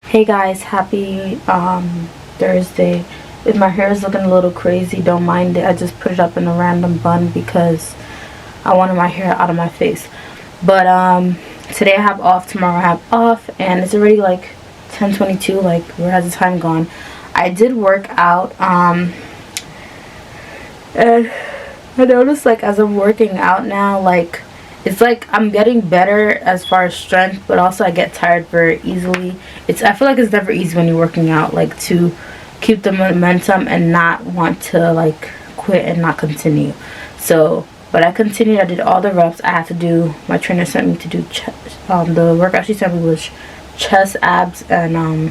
Hey guys, happy Thursday. If my hair is looking a little crazy, don't mind it. I just put it up in a random bun because I wanted my hair out of my face. But today I have off, tomorrow I have off, and it's already like 10:22. Like, where has the time gone? I did work out and I noticed, like, as I'm working out now, like, it's like I'm getting better as far as strength, but also I get tired very easily. I feel like it's never easy when you're working out, like, to keep the momentum and not want to, like, quit and not continue. So, but I continued. I did all the reps I had to do. My trainer sent me to do the workout she sent me was chest, abs, and I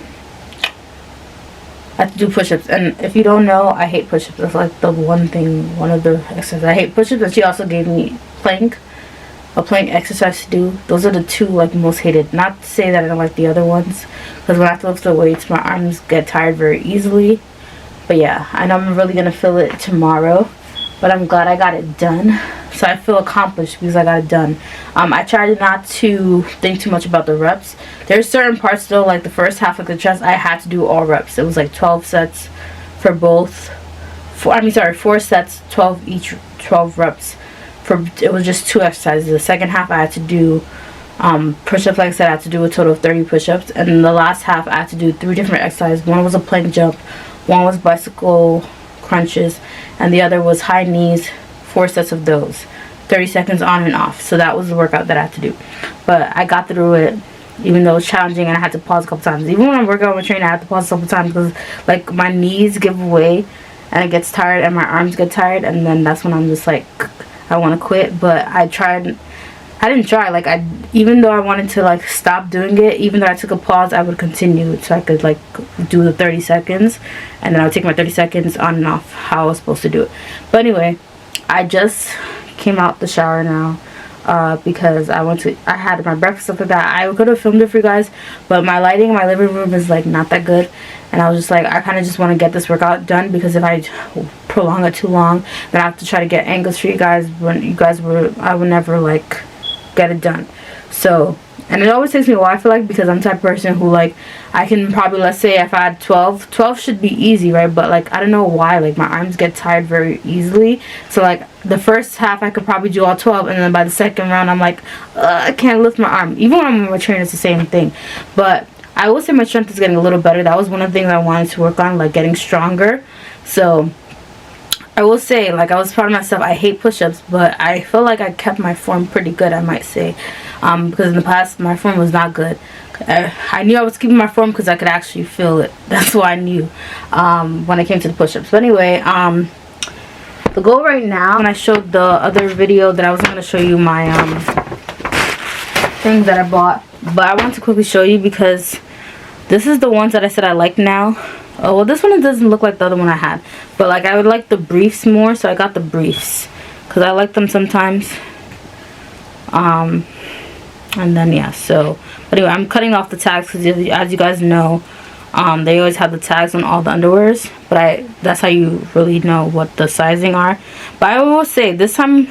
have to do push-ups. And if you don't know, I hate push-ups. That's like the one of the exercises I hate. Push-ups. And she also gave me a plank exercise to do. Those are the two, like, most hated. Not to say that I don't like the other ones, because when I have to lift the weights, my arms get tired very easily. But yeah, I know I'm really gonna feel it tomorrow, but I'm glad I got it done. So I feel accomplished because I got it done. I tried not to think too much about the reps. There's certain parts though, like the first half of the chest, I had to do all reps. It was like 12 sets for both. 4 sets, 12 each, 12 reps. It was just 2 exercises. The second half I had to do push-ups. Like I said, I had to do a total of 30 push-ups, and then the last half I had to do 3 different exercises. One was a plank jump, one was bicycle crunches, and the other was high knees. 4 sets of those, 30 seconds on and off. So that was the workout that I had to do, but I got through it, even though it was challenging and I had to pause a couple times. Even when I'm working on my trainer, I had to pause a couple times because, like, my knees give way and it gets tired and my arms get tired, and then that's when I'm just like, I want to quit. But I didn't try. Like, even though I wanted to, like, stop doing it, even though I took a pause, I would continue so I could, like, do the 30 seconds, and then I would take my 30 seconds on and off how I was supposed to do it. But anyway, I just came out the shower now because I had my breakfast, stuff like that. I could have filmed it for you guys, but my lighting in my living room is, like, not that good, and I was just like, I kind of just want to get this workout done, because if I prolong it too long, then I have to try to get angles for you guys when I would never, like, get it done. So, and it always takes me a while, I feel like, because I'm the type of person who, like, I can probably, let's say if I had 12 should be easy, right? But, like, I don't know why, like, my arms get tired very easily. So, like, the first half I could probably do all 12, and then by the second round I'm like, I can't lift my arm. Even when I'm on my trainer, it's the same thing. But I will say my strength is getting a little better. That was one of the things I wanted to work on, like, getting stronger. So I will say, like, I was proud of myself. I hate push-ups, but I feel like I kept my form pretty good, I might say, because in the past my form was not good. I knew I was keeping my form because I could actually feel it. That's why I knew when it came to the push-ups. But anyway, the goal right now, when I showed the other video that I was going to show you my things that I bought, but I want to quickly show you because this is the ones that I said I like now. Oh, well, this one doesn't look like the other one I had, but, like, I would like the briefs more, so I got the briefs because I like them sometimes. And then, yeah, so, but anyway, I'm cutting off the tags because, as you guys know, they always have the tags on all the underwears, but that's how you really know what the sizing are. But I will say, this time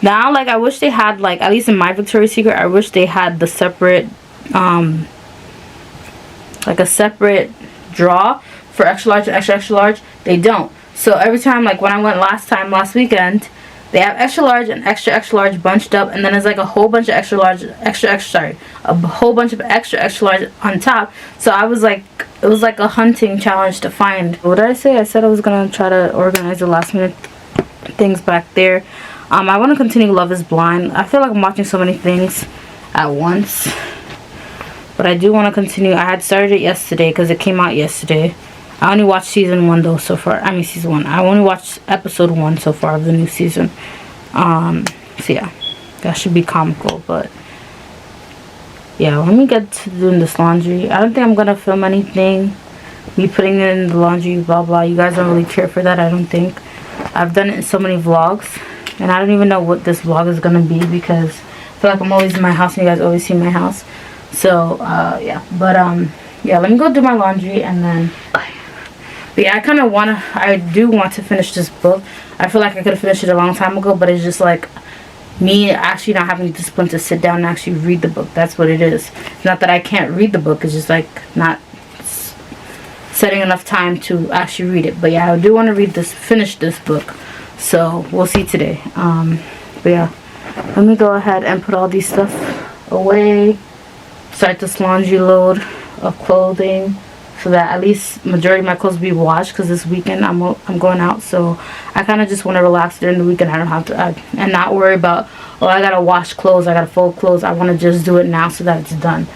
now, like, I wish they had, like, at least in my Victoria's Secret, I wish they had the separate like a separate drawer for extra large and extra large. They don't. So every time, like, when I went last weekend, they have extra large and extra large bunched up, and then there's, like, a whole bunch of extra large, a whole bunch of extra large on top. So I was like, it was like a hunting challenge to find. What did I say? I said I was gonna try to organize the last minute things back there. I want to continue Love is Blind. I feel like I'm watching so many things at once, but I do want to continue. I had started it yesterday because it came out yesterday. I only watched season 1 though so far. Season 1. I only watched episode 1 so far of the new season. So yeah, that should be comical. But yeah, let me get to doing this laundry. I don't think I'm gonna film anything. Me putting it in the laundry, blah blah. You guys don't really care for that, I don't think. I've done it in so many vlogs, and I don't even know what this vlog is gonna be because I feel like I'm always in my house and you guys always see my house. So yeah, but yeah, let me go do my laundry and then. But yeah, I do want to finish this book. I feel like I could have finished it a long time ago, but it's just like, me actually not having the discipline to sit down and actually read the book. That's what it is. Not that I can't read the book, it's just like not setting enough time to actually read it. But yeah, I do want to finish this book, so we'll see today. But yeah, let me go ahead and put all these stuff away, start this laundry load of clothing, so that at least majority of my clothes will be washed, because this weekend I'm going out, so I kind of just want to relax during the weekend. I don't have to and not worry about, oh, I gotta wash clothes, I gotta fold clothes. I want to just do it now so that it's done.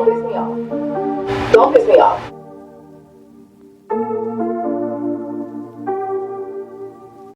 Don't piss me off. Don't piss me off.